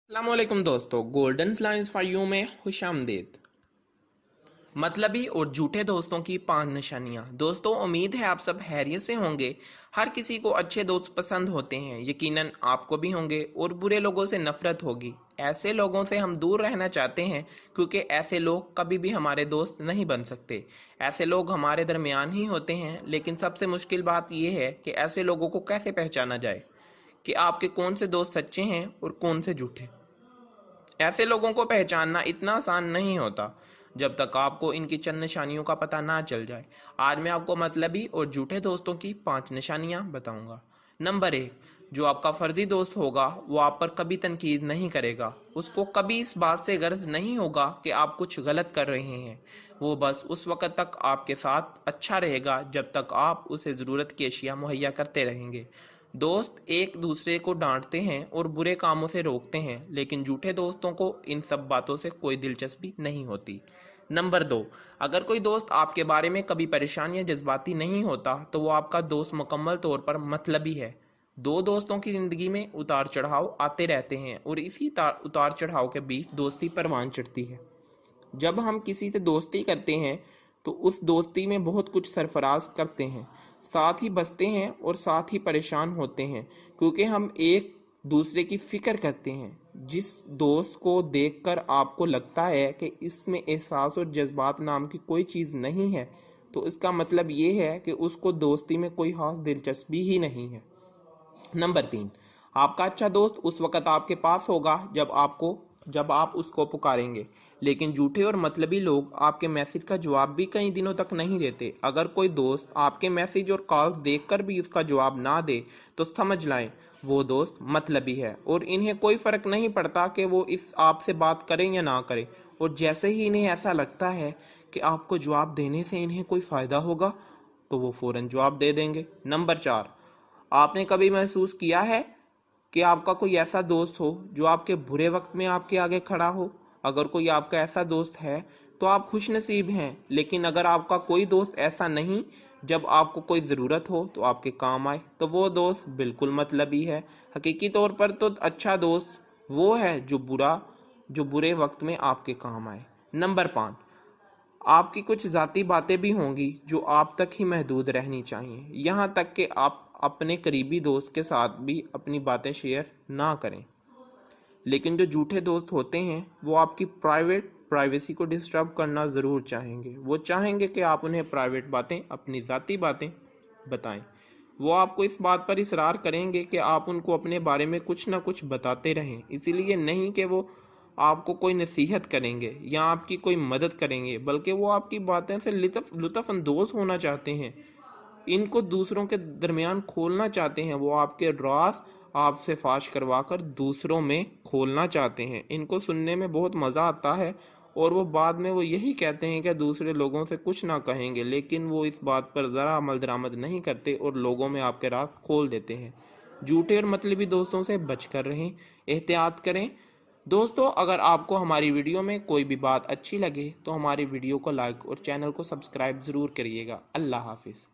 अस्सलामुअलैकुम दोस्तों, golden lines for you में खुशामदीद। मतलबी और झूठे दोस्तों की 5 निशानियां। दोस्तों, उम्मीद है आप सब खैरियत से होंगे। हर किसी को अच्छे दोस्त पसंद होते हैं, यकीनन आपको भी होंगे, और बुरे लोगों से नफरत होगी। ऐसे लोगों से हम दूर रहना चाहते हैं क्योंकि ऐसे लोग कभी भी हमारे दोस्त नहीं बन सकते। ऐसे लोग हमारे दरमियान ही होते हैं, लेकिन सबसे मुश्किल बात यह है कि ऐसे लोगों को कैसे पहचाना जाए कि आपके कौन से दोस्त सच्चे हैं और कौन से झूठे। ऐसे लोगों को पहचानना इतना आसान नहीं होता जब तक आपको इनकी चंद निशानियों का पता ना चल जाए। आज मैं आपको मतलबी और झूठे दोस्तों की 5 निशानियां बताऊंगा। नंबर 1, जो आपका फर्जी दोस्त होगा वो आप पर कभी तनकीद नहीं करेगा। उसको कभी इस बात से गर्ज नहीं होगा कि आप कुछ गलत कर रहे हैं। वो बस उस वक़्त तक आपके साथ अच्छा रहेगा जब तक आप उसे ज़रूरत की अशिया मुहैया करते रहेंगे। दोस्त एक दूसरे को डांटते हैं और बुरे कामों से रोकते हैं, लेकिन झूठे दोस्तों को इन सब बातों से कोई दिलचस्पी नहीं होती। नंबर 2, अगर कोई दोस्त आपके बारे में कभी परेशान या जज्बाती नहीं होता तो वो आपका दोस्त मुकम्मल तौर पर मतलबी है। दो दोस्तों की ज़िंदगी में उतार चढ़ाव आते रहते हैं और इसी उतार चढ़ाव के बीच दोस्ती परवान चढ़ती है। जब हम किसी से दोस्ती करते हैं तो उस दोस्ती में बहुत कुछ सरफराज करते हैं, साथ ही बसते हैं और साथ ही परेशान होते हैं, क्योंकि हम एक दूसरे की फिक्र करते हैं। जिस दोस्त को देखकर आपको लगता है कि इसमें एहसास और जज्बात नाम की कोई चीज़ नहीं है, तो इसका मतलब ये है कि उसको दोस्ती में कोई खास दिलचस्पी ही नहीं है। नंबर 3, आपका अच्छा दोस्त उस वक़्त आपके पास होगा जब आप उसको पुकारेंगे, लेकिन झूठे और मतलबी लोग आपके मैसेज का जवाब भी कई दिनों तक नहीं देते। अगर कोई दोस्त आपके मैसेज और कॉल देखकर भी उसका जवाब ना दे तो समझ लाएं वो दोस्त मतलबी है और इन्हें कोई फ़र्क नहीं पड़ता कि वो इस आपसे बात करें या ना करें। और जैसे ही इन्हें ऐसा लगता है कि आपको जवाब देने से इन्हें कोई फ़ायदा होगा तो वो फ़ौरन जवाब दे देंगे। नंबर 4, आपने कभी महसूस किया है कि आपका कोई ऐसा दोस्त हो जो आपके बुरे वक्त में आपके आगे खड़ा हो? अगर कोई आपका ऐसा दोस्त है तो आप खुश नसीब हैं, लेकिन अगर आपका कोई दोस्त ऐसा नहीं, जब आपको कोई ज़रूरत हो तो आपके काम आए, तो वो दोस्त बिल्कुल मतलबी है। हकीकी तौर पर तो अच्छा दोस्त वो है जो बुरे वक्त में आपके काम आए। नंबर 5, आपकी कुछ ज़ाती बातें भी होंगी जो आप तक ही महदूद रहनी चाहिए, यहाँ तक कि आप अपने करीबी दोस्त के साथ भी अपनी बातें शेयर ना करें। लेकिन जो झूठे दोस्त होते हैं वो आपकी प्राइवेसी को डिस्टर्ब करना ज़रूर चाहेंगे। वो चाहेंगे कि आप उन्हें प्राइवेट बातें, अपनी ज़ाती बातें बताएं। वो आपको इस बात पर इसरार करेंगे कि आप उनको अपने बारे में कुछ ना कुछ बताते रहें, इसीलिए नहीं कि वो आपको कोई नसीहत करेंगे या आपकी कोई मदद करेंगे, बल्कि वो आपकी बातें से लुत्फ़ अंदोज़ होना चाहते हैं, इनको दूसरों के दरमियान खोलना चाहते हैं। वो आपके राज आपसे फाश करवा कर दूसरों में खोलना चाहते हैं। इनको सुनने में बहुत मज़ा आता है और वो बाद में वो यही कहते हैं कि दूसरे लोगों से कुछ ना कहेंगे, लेकिन वो इस बात पर ज़रा अमल दरामद नहीं करते और लोगों में आपके राज खोल देते हैं। झूठे और मतलबी दोस्तों से बच कर रहें, एहतियात करें। दोस्तों, अगर आपको हमारी वीडियो में कोई भी बात अच्छी लगे तो हमारी वीडियो को लाइक और चैनल को सब्सक्राइब ज़रूर करिएगा। अल्लाह हाफिज़।